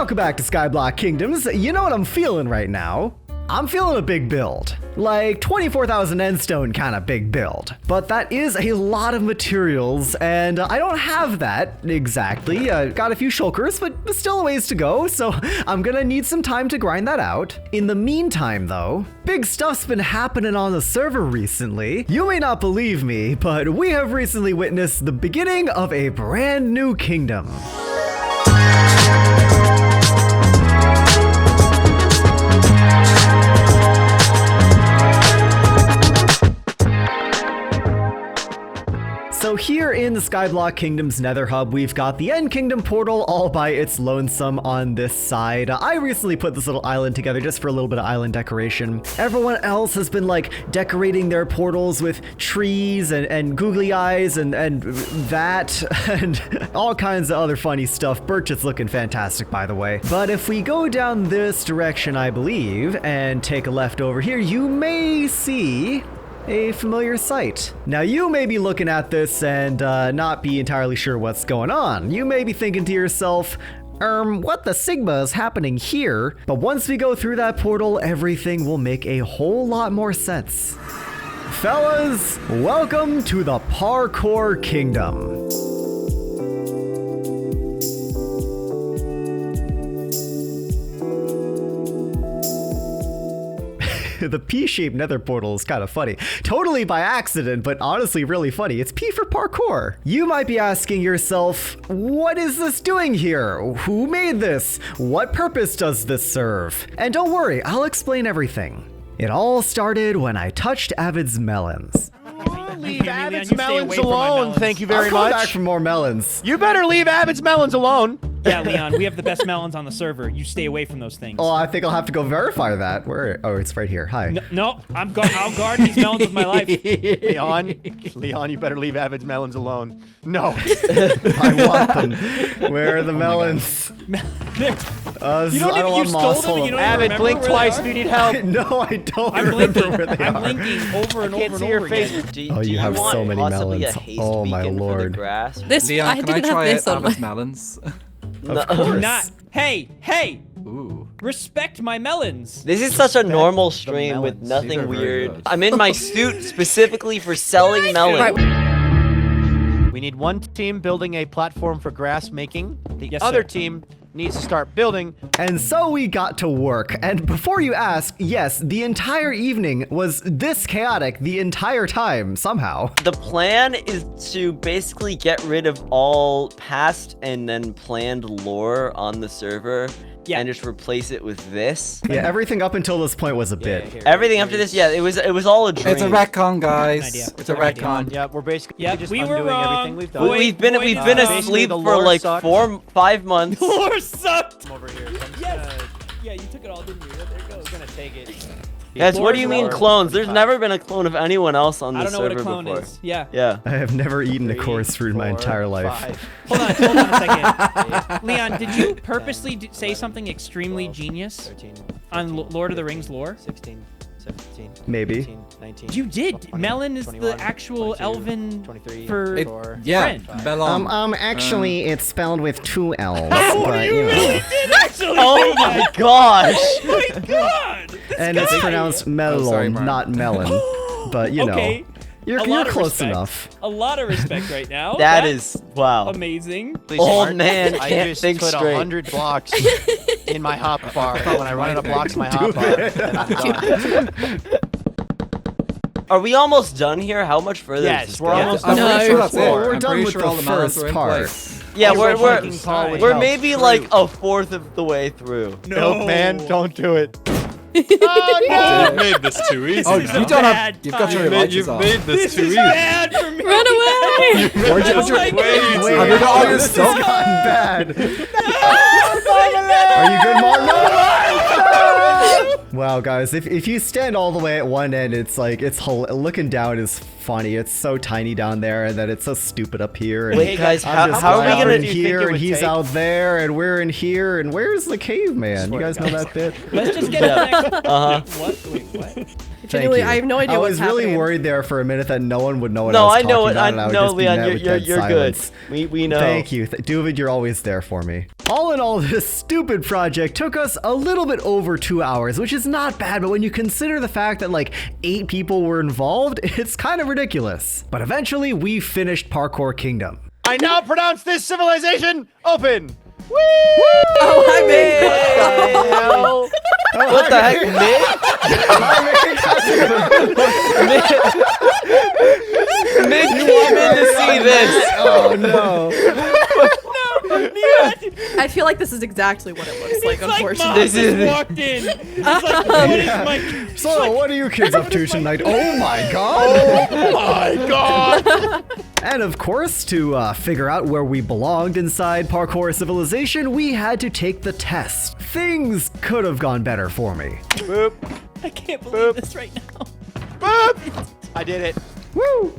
welcome back to Skyblock Kingdoms. You know what I'm feeling right now? I'm feeling a big build. Like 24,000 endstone kind of big build. But that is a lot of materials, and I don't have that exactly. Got a few shulkers, but still a ways to go, so I'm gonna need some time to grind that out. In the meantime, though, big stuff's been happening on the server recently. You may not believe me, but we have recently witnessed the beginning of a brand new kingdom. So here in the Skyblock Kingdoms Nether Hub, we've got the End Kingdom portal all by its lonesome on this side. I recently put this little island together just for a little bit of island decoration. Everyone else has been like decorating their portals with trees and googly eyes and that and all kinds of other funny stuff. Birch is looking fantastic, by the way. But if we go down this direction, I believe, and take a left over here, you may see a familiar sight. Now you may be looking at this and not be entirely sure what's going on. You may be thinking to yourself, what the Sigma is happening here? But once we go through that portal, everything will make a whole lot more sense. Fellas, welcome to the Parkour Kingdom. The P-shaped nether portal is kind of funny. Totally by accident, but honestly really funny. It's P for parkour. You might be asking yourself, what is this doing here? Who made this? What purpose does this serve? And don't worry, I'll explain everything. It all started when I touched Avid's melons. Leave Avid's melons alone, thank you very much. I'll come back for more melons. You better leave Avid's melons alone. Yeah, Leon, we have the best melons on the server. You stay away from those things. Oh, I think I'll have to go verify that. Where? Oh, it's right here. Hi. No, I'll guard these melons with my life. Leon, you better leave Avid's melons alone. No. I want them. Where are the melons? You don't even, you stole them and you don't Avid, blink twice if you need help. No, I don't I'm remember blinking. where they are. I'm blinking over and over and over again. Oh, you have so many melons. Oh my lord. This, Leon, I can I didn't have try this on my... Avid's melons? Of course. Not. Hey! Ooh. Respect my melons. This is such a normal stream with These are nothing very weird. good. I'm in my suit specifically for selling melons. We need one team building a platform for grass making. The Yes, other sir. team needs to start building. And so we got to work. And before you ask, yes, the entire evening was this chaotic the entire time, somehow. The plan is to basically get rid of all past and then planned lore on the server. Yeah. And just replace it with this. Yeah, everything up until this point was a bit. Everything after this, yeah, it was all a dream. It's a retcon, guys. idea. It's a Good idea. retcon. Yeah, we're basically Yep, just we were undoing wrong. everything we've done. Boy, We've been basically asleep the for lore like sucks. 5 months. Lore sucked. Over here. Yes. Yeah, you took it all, didn't you? There it goes. gonna take it. Yes, what do you mean Lore. clones? There's never been a clone of anyone else on I this don't know what server a clone before. is. Yeah. Yeah. I have never eaten a 3, coarse fruit in my 4, entire life. 5. Hold on a second. Leon, did you purposely say something extremely 12, genius 13, on Lord of the Rings lore? 16, 17, Maybe. 18, 19, You did. 20, Melon is 21, the actual 22, elven 23, for 24, Yeah, friend. melon. Actually, it's spelled with 2 L's, Oh, but you you know. really did actually Oh do my that. gosh! Oh my god! This And it's guy. pronounced melon, sorry, Mark. not melon. But you know, Okay. you're A lot of close respect. enough. A lot of respect right now. That That's is wow. amazing. Please, Old Mark. man I can't just think put straight. 100 blocks in my hop bar. When I run out of blocks in my hop bar, then I'm done. Are we almost done here? How much further? Yes, does this we're go? almost I'm No. pretty sure that's it. We're I'm done pretty with sure the all the melons first are in part. place. Yeah, Also, we're fucking Paul would we're help. maybe like a fourth of the way through. No, man, don't do it. You've made this too easy. Oh, is you a don't bad have. You've got your time. watches You've on. made this too This is easy. bad for me. Run away! Where'd you put your? Like, Wait, Have you got all your this stuff? has gotten bad. Are you good, Martin? Wow, guys, if you stand all the way at one end, it's like, looking down is funny. It's so tiny down there, and then it's so stupid up here. And Wait, guys, I'm just how are we out gonna in do you here, think it and would he's take? out there, and we're in here, and where's the caveman? You guys know that bit? Let's just get to the next. Uh-huh. Wait, what? Genuinely, I have no idea I what's was really happening. worried there for a minute that no one would know what No, I I was know talking it. about. I and would know, just be Leon. met with You're dead good. silence. We know. Thank you. Duvid, you're always there for me. All in all, this stupid project took us a little bit over 2 hours, which is not bad, but when you consider the fact that like 8 people were involved, it's kind of ridiculous. But eventually, we finished Parkour Kingdom. I now pronounce this civilization open. Woo! Oh, hi, Big. Hell. What the heck, Nick came in to see this. Oh no. I feel like this is exactly what it looks like, It's like unfortunately. Mom This just is- walked in. It's like, what is my... So, what are you kids up to tonight? Oh my god! My God. And of course, to figure out where we belonged inside Parkour Civilization, we had to take the test. Things could have gone better for me. Boop. I can't believe this right now. Boop. I did it. Woo!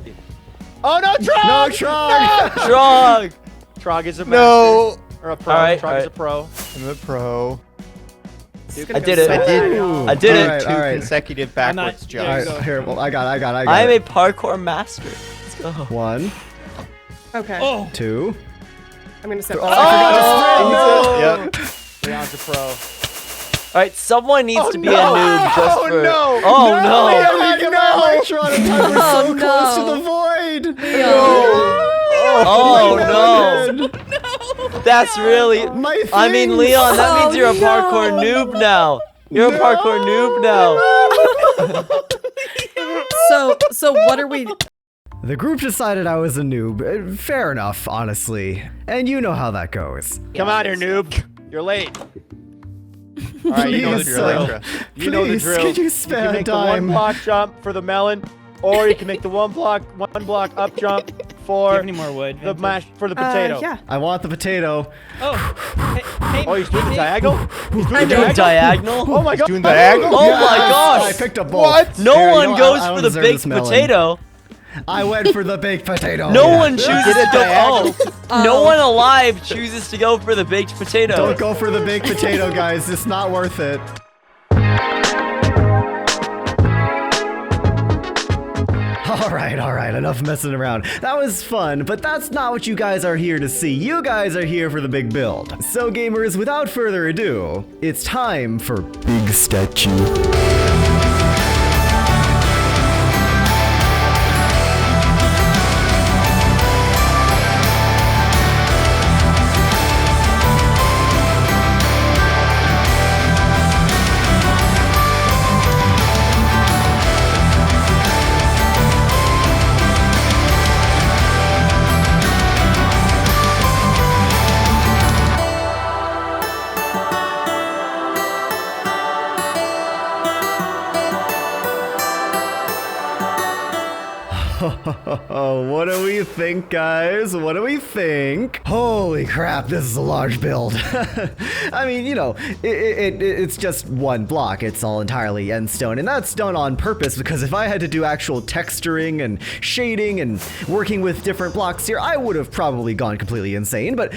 Oh no, Trog! No, Trog! Trog. Trog is a master. No. Or a pro. All right, Trog all is a right. pro. I'm a pro. I did it. I did. Ooh. I did it. Alright, Two alright. consecutive I'm not- backwards there you jumps. go. Alright, here, well, I got I am it. a parkour master. Let's go. 1, Okay. Oh, 2. I'm gonna step Oh, back. I Yep. Leon's a pro. All right, someone needs to be a no. noob just Oh, for. no. Oh forgot no! to We're so Oh, close to no. the void! Oh no! That's really. My I mean, things. Leon, that Oh, means you're a parkour no. noob now. You're a parkour noob now. So what are we? The group decided I was a noob. Fair enough, honestly. And you know how that goes. Come out here, noob. You're late. All right, you know the Please, drill. You know the please, drill. could you You spare can a make the one dime? block jump for the melon, or you can make the one block up jump do you for have any more wood? the Vintage? mash for the potato. Yeah. I want the potato. Oh, hey, Oh, he's doing the diagonal. He's doing You're the doing diagonal. diagonal. Oh my God. Doing the diagonal? Oh Yes! my gosh! I picked up both. What? No Here, you one know what? goes I don't for the deserve baked this melon. potato. I went for the baked potato. No one chooses did to it go. diagonal. Oh, no one alive chooses to go for the baked potato. Don't go for the baked potato, guys. It's not worth it. All right, enough messing around. That was fun, but that's not what you guys are here to see. You guys are here for the big build. So gamers, without further ado, it's time for Big Statue. Oh, what do we think, guys? What do we think? Holy crap, this is a large build. I mean, you know, it's just one block. It's all entirely end stone, and that's done on purpose because if I had to do actual texturing and shading and working with different blocks here, I would have probably gone completely insane, but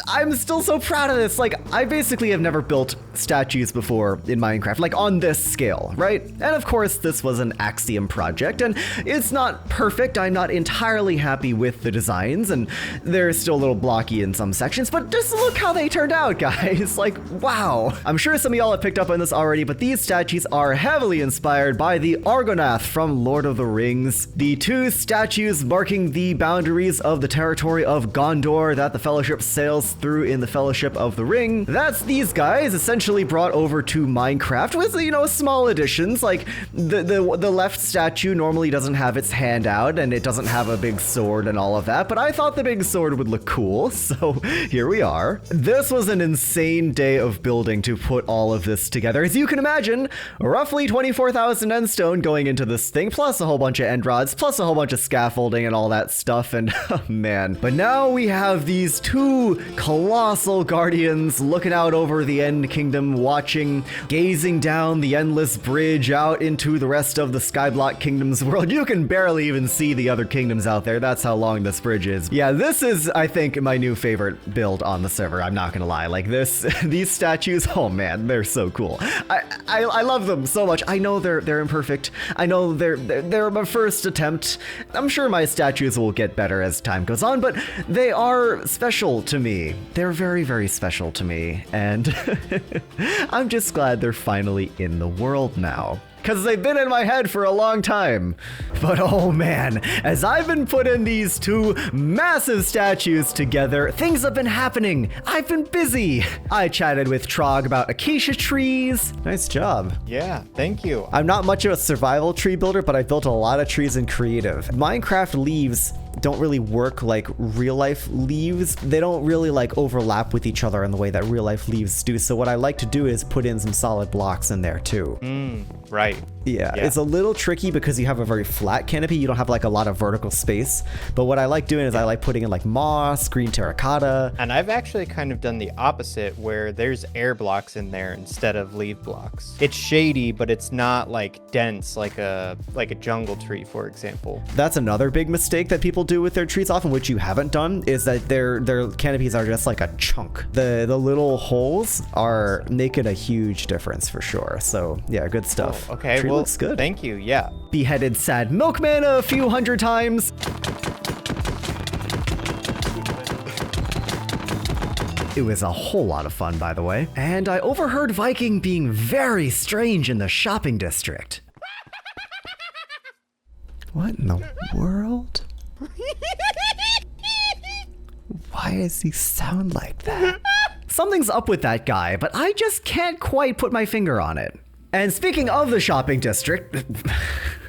I'm still so proud of this. Like, I basically have never built statues before in Minecraft, like on this scale, right? And of course, this was an Axiom project, and it's not perfect. I'm not entirely happy with the designs, and they're still a little blocky in some sections, but just look how they turned out, guys. Like, wow. I'm sure some of y'all have picked up on this already, but these statues are heavily inspired by the Argonath from Lord of the Rings, the two statues marking the boundaries of the territory of Gondor that the Fellowship sails through in the Fellowship of the Ring. That's these guys essentially brought over to Minecraft with, you know, small additions, like the left statue normally doesn't have its hand hand out, and it doesn't have a big sword and all of that, but I thought the big sword would look cool, so here we are. This was an insane day of building to put all of this together. As you can imagine, roughly 24,000 end stone going into this thing, plus a whole bunch of end rods, plus a whole bunch of scaffolding and all that stuff, and oh man. But now we have these two colossal guardians looking out over the End Kingdom, watching, gazing down the endless bridge out into the rest of the Skyblock Kingdoms world. You can barely even see the other kingdoms out there. That's how long this bridge is. Yeah, this is, I think, my new favorite build on the server. I'm not gonna lie. Like this, these statues, oh man, they're so cool. I love them so much. I know they're imperfect. I know they're my first attempt. I'm sure my statues will get better as time goes on, but they are special to me. They're very, very special to me, and I'm just glad they're finally in the world now, because they've been in my head for a long time. But oh man, as I've been putting these two massive statues together, things have been happening. I've been busy. I chatted with Trog about acacia trees. Nice job. Yeah, thank you. I'm not much of a survival tree builder, but I built a lot of trees in creative. Minecraft leaves don't really work like real life leaves. They don't really like overlap with each other in the way that real life leaves do. So what I like to do is put in some solid blocks in there too. Right. Yeah, it's a little tricky because you have a very flat canopy. You don't have like a lot of vertical space. But what I like doing is I like putting in like moss, green terracotta. And I've actually kind of done the opposite, where there's air blocks in there instead of leaf blocks. It's shady, but it's not like dense like a jungle tree, for example. That's another big mistake that people do with their trees, often which you haven't done, is that their canopies are just like a chunk. The little holes are making a huge difference for sure. So yeah, good stuff. Oh, okay, Tree well, looks good. Thank you. Yeah. Beheaded sad milkman a few hundred times. It was a whole lot of fun, by the way. And I overheard Viking being very strange in the shopping district. What in the world? Why does he sound like that? Something's up with that guy, but I just can't quite put my finger on it. And speaking of the shopping district,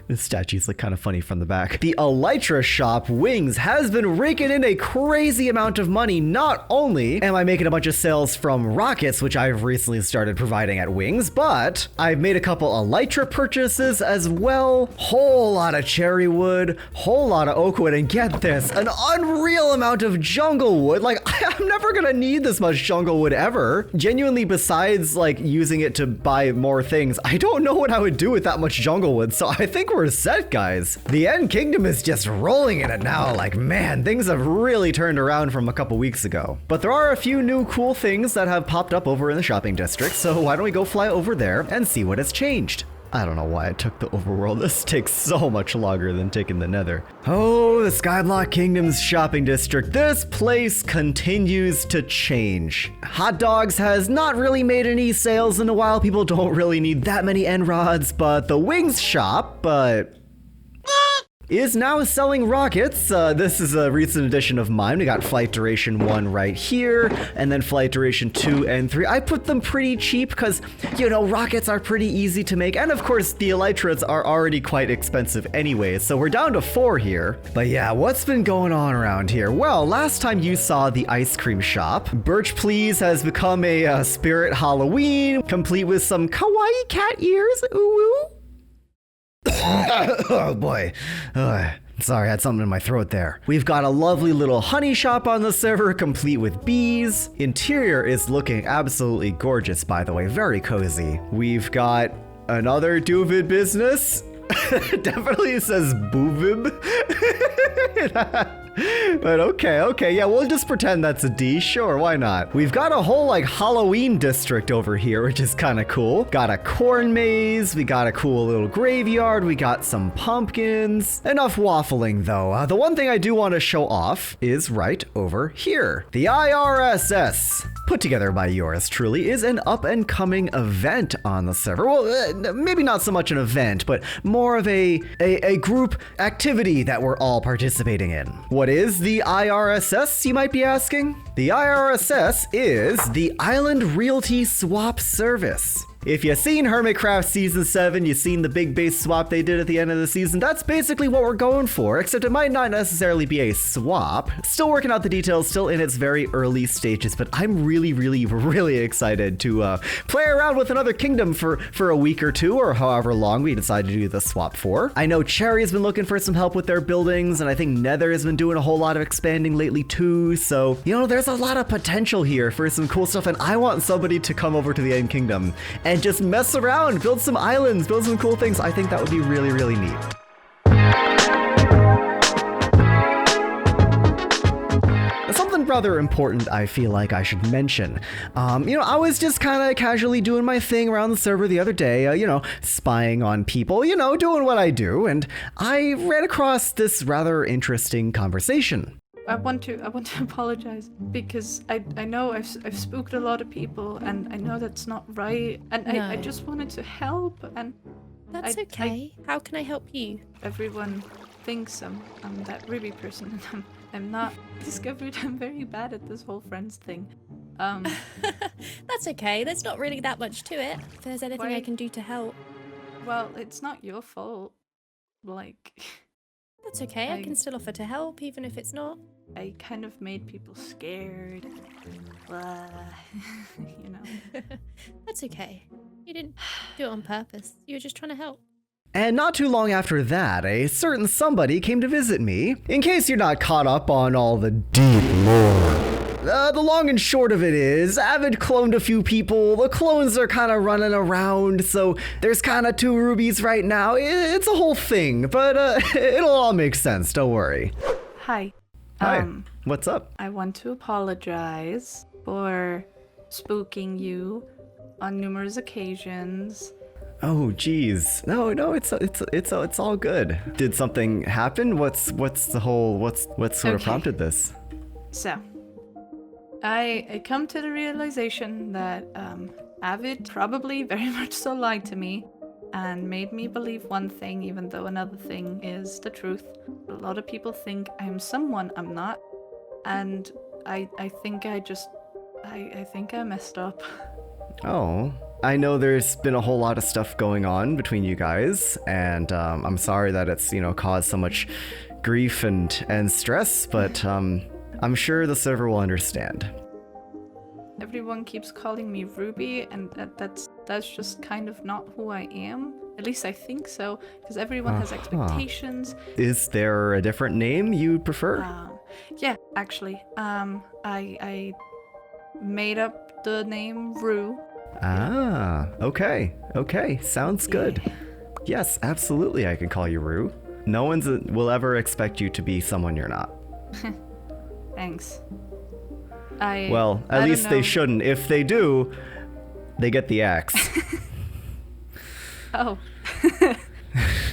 this statues look kind of funny from the back. The Elytra shop, Wings, has been raking in a crazy amount of money. Not only am I making a bunch of sales from rockets, which I've recently started providing at Wings, but I've made a couple Elytra purchases as well. Whole lot of cherry wood, whole lot of oak wood, and get this, an unreal amount of jungle wood. Like, I'm never gonna need this much jungle wood ever. Genuinely, besides like using it to buy more things, I don't know what I would do with that much jungle wood, so I think we're set, guys. The End Kingdom is just rolling in it now. Like, man, things have really turned around from a couple weeks ago. But there are a few new cool things that have popped up over in the shopping district, so why don't we go fly over there and see what has changed? I don't know why I took the overworld. This takes so much longer than taking the nether. Oh, the Skyblock Kingdoms shopping district. This place continues to change. Hot Dogs has not really made any sales in a while. People don't really need that many end rods, but the Wings shop, is now selling rockets. This is a recent addition of mine. We got flight duration 1 right here, and then flight duration 2 and 3. I put them pretty cheap because, you know, rockets are pretty easy to make. And of course, the Elytras are already quite expensive anyways, so we're down to 4 here. But yeah, what's been going on around here? Well, last time you saw the ice cream shop, Birch Please has become a spirit Halloween, complete with some kawaii cat ears. Ooh, ooh. Oh boy. Sorry, I had something in my throat there. We've got a lovely little honey shop on the server, complete with bees. Interior is looking absolutely gorgeous, by the way. Very cozy. We've got another Duvid business. Definitely says Boovib. But okay, yeah, we'll just pretend that's a D. Sure, why not? We've got a whole like Halloween district over here, which is kind of cool. Got a corn maze, we got a cool little graveyard, we got some pumpkins. Enough waffling though. The one thing I do want to show off is right over here. The I.R.S.S, put together by yours truly, is an up and coming event on the server. Well, maybe not so much an event, but more of a group activity that we're all participating in. What is the I.R.S.S, you might be asking? The I.R.S.S is the Island Realty Swap Service. if you've seen Hermitcraft Season 7, you've seen the big base swap they did at the end of the season, that's basically what we're going for, except it might not necessarily be a swap. Still working out the details, still in its very early stages, but I'm really excited to play around with another kingdom for a week or two, or however long we decide to do the swap for. I know Cherry's been looking for some help with their buildings, and I think Nether has been doing a whole lot of expanding lately too, so, you know, there's a lot of potential here for some cool stuff, and I want somebody to come over to the End Kingdom and just mess around, build some islands, build some cool things. I think that would be really neat. Something rather important I feel like I should mention. You know, I was just kind of casually doing my thing around the server the other day, you know, spying on people, you know, doing what I do, and I ran across this rather interesting conversation. I want to apologize because I know I've spooked a lot of people, and I know that's not right, and No. I just wanted to help, and That's okay. How can I help you? everyone thinks I'm that Ruby person, and I'm not. Discovered I'm very bad at this whole friends thing. That's okay. There's not really that much to it. If there's anything I Why- can do to help, Well, it's not your fault. Like, that's okay. I I- can still offer to help, even if it's not. I kind of made people scared. You know. That's okay. You didn't do it on purpose. You were just trying to help. And not too long after that, a certain somebody came to visit me. In case you're not caught up on all the deep lore, the long and short of it is, Avid cloned a few people, the clones are kind of running around, so there's kind of 2 rubies right now. It's a whole thing, but it'll all make sense, don't worry. Hi. Hi, what's up? I want to apologize for spooking you on numerous occasions. Oh, geez. No, it's all good. Did something happen? What sort of Okay. prompted this? So, I come to the realization that Avid probably very much so lied to me and made me believe one thing even though another thing is the truth. A lot of people think I'm someone I'm not, and I think I think I messed up. Oh, I know there's been a whole lot of stuff going on between you guys, and I'm sorry that it's, you know, caused so much grief and stress, but I'm sure the server will understand. Everyone keeps calling me Ruby, and that's just kind of not who I am. At least I think so, because everyone has expectations. Is there a different name you'd prefer? Yeah, actually, I made up the name Rue. Ah, okay, sounds good. Yes, absolutely, I can call you Rue. No one will ever expect you to be someone you're not. Thanks. Well, I at don't least they know. shouldn't. If they do, they get the axe. Oh.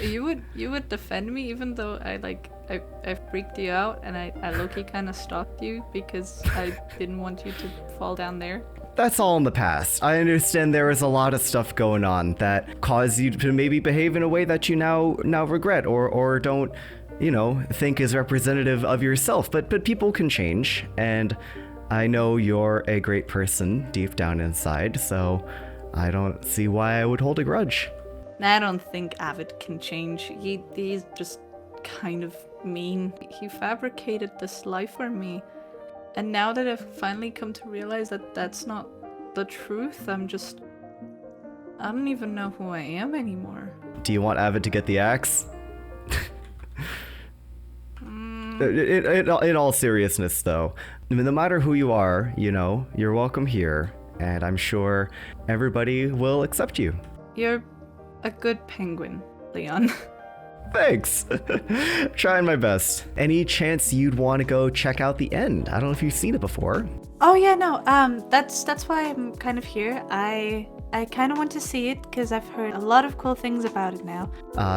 You would defend me even though I freaked you out and I low-key kind of stalked you because I didn't want you to fall down there. That's all in the past. I understand there is a lot of stuff going on that caused you to maybe behave in a way that you now regret or don't, you know, think is representative of yourself. But people can change, and I know you're a great person deep down inside, so I don't see why I would hold a grudge. I don't think Avid can change. He's just kind of mean. He fabricated this life for me. And now that I've finally come to realize that that's not the truth, I don't even know who I am anymore. Do you want Avid to get the axe? In all seriousness, though, no matter who you are, you know, you're welcome here, and I'm sure everybody will accept you. You're a good penguin, Leon. Thanks. Trying my best. Any chance you'd want to go check out the end? I don't know if you've seen it before. Oh yeah, no. That's why I'm kind of here. I kind of want to see it because I've heard a lot of cool things about it now.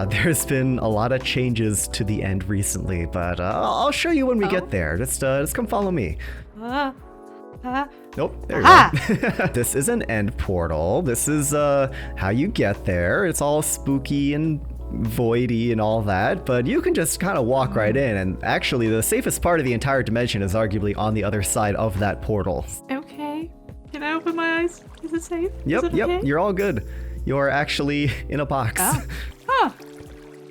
There's been a lot of changes to the end recently, but I'll show you when we get there. Just come follow me. Nope, there you go. This is an end portal. This is how you get there. It's all spooky and voidy and all that, but you can just kind of walk right in, and actually the safest part of the entire dimension is arguably on the other side of that portal. Okay. Can I open my eyes? Is it safe? Yep, Is it yep, okay? you're all good. You're actually in a box. Oh. Huh.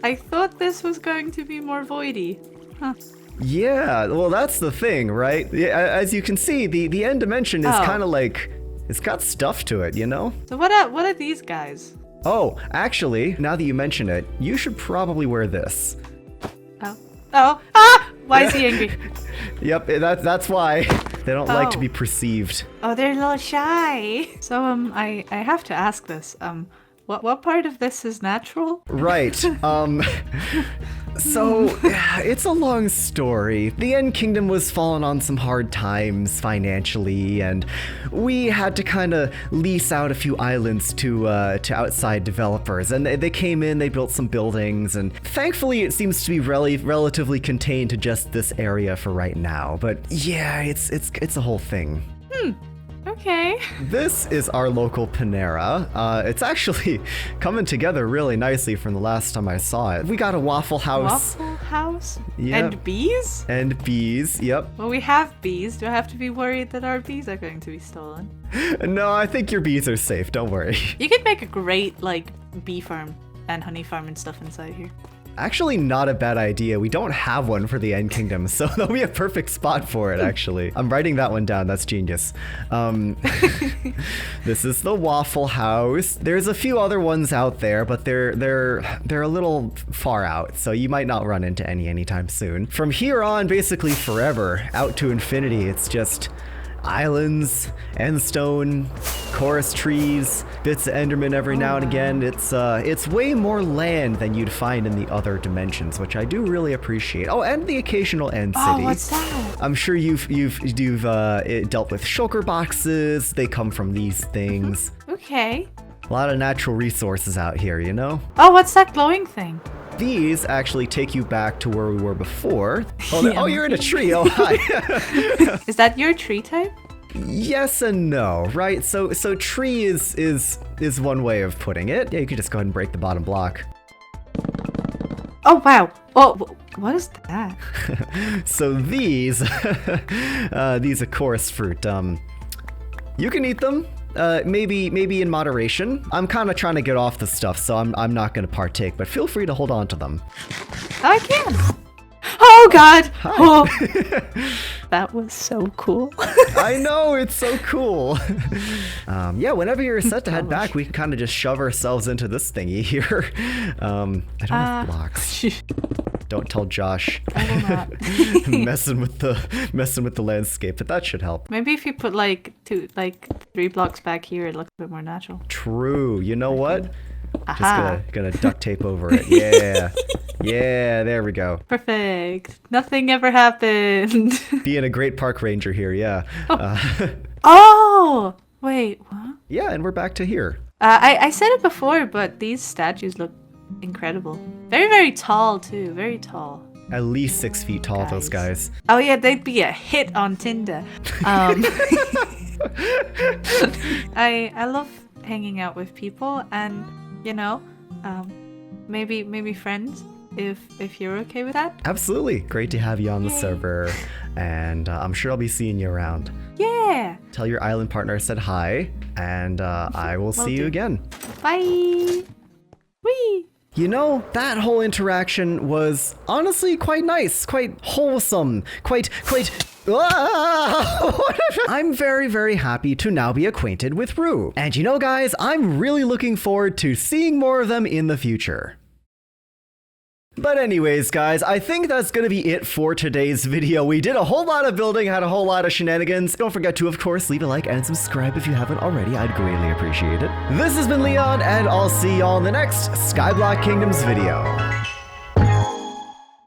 I thought this was going to be more voidy. Huh. Yeah, well, that's the thing, right? As you can see, the end dimension is Oh. kind of like, it's got stuff to it, you know? So what are these guys? Oh, actually, now that you mention it, you should probably wear this. Oh. Oh. Ah! Why is he angry? Yep, that's why. They don't like to Oh. be perceived. Oh, they're a little shy. So I have to ask this. What part of this is natural? Right. So, it's a long story. The End Kingdom was falling on some hard times financially, and we had to kind of lease out a few islands to outside developers. And they came in, they built some buildings, and thankfully it seems to be relatively contained to just this area for right now. But yeah, it's a whole thing. Okay. This is our local Panera. It's actually coming together really nicely from the last time I saw it. We got a Waffle House. Waffle House? Yep. And bees? And bees, yep. Well, we have bees. Do I have to be worried that our bees are going to be stolen? No, I think your bees are safe, don't worry. You could make a great, like, bee farm and honey farm and stuff inside here. Actually, not a bad idea. We don't have one for the End Kingdom, so that'll be a perfect spot for it, actually. I'm writing that one down, that's genius. This is the Waffle House. There's a few other ones out there, but they're a little far out, so you might not run into any anytime soon. From here on, basically forever, out to infinity, it's just islands, endstone, chorus trees, bits of enderman every now and again. It's way more land than you'd find in the other dimensions, which I do really appreciate. Oh, and the occasional end city. Oh, what's that? I'm sure you've dealt with shulker boxes. They come from these things. Okay. A lot of natural resources out here, you know? Oh, what's that glowing thing? These actually take you back to where we were before. Oh, Yeah. oh, you're in a tree. Oh, hi. Is that your tree type? Yes and no, right? So tree is one way of putting it. Yeah, you could just go ahead and break the bottom block. Oh, wow. Oh, what is that? So these are chorus fruit. You can eat them. Maybe in moderation. I'm kind of trying to get off the stuff, so I'm not going to partake, but feel free to hold on to them. I can. Oh, God. Oh. That was so cool. I know, it's so cool. Yeah, whenever you're set to head back, we can kind of just shove ourselves into this thingy here. I don't have blocks. Don't tell Josh. I will not. messing with the landscape, but that should help. Maybe if you put like 3 blocks back here, it looks a bit more natural. True. You know what? Aha. Just gonna duct tape over it. Yeah. Yeah, there we go. Perfect. Nothing ever happened. Being a great park ranger here, yeah. Oh! Wait, what? Yeah, and we're back to here. I said it before, but these statues look incredible. Very, very tall, too. Very tall. At least 6 feet tall, those guys. Oh, yeah, they'd be a hit on Tinder. I love hanging out with people and, you know, maybe friends. If you're okay with that? Absolutely. Great to have you on the server, and I'm sure I'll be seeing you around. Yeah. Tell your island partner I said hi, and I will see you again. Bye. Whee. You know, that whole interaction was honestly quite nice, quite wholesome, quite I'm very, very happy to now be acquainted with Rue. And you know, guys, I'm really looking forward to seeing more of them in the future. But anyways, guys, I think that's gonna be it for today's video. We did a whole lot of building, had a whole lot of shenanigans. Don't forget to, of course, leave a like and subscribe if you haven't already. I'd greatly appreciate it. This has been Leon, and I'll see y'all in the next Skyblock Kingdoms video.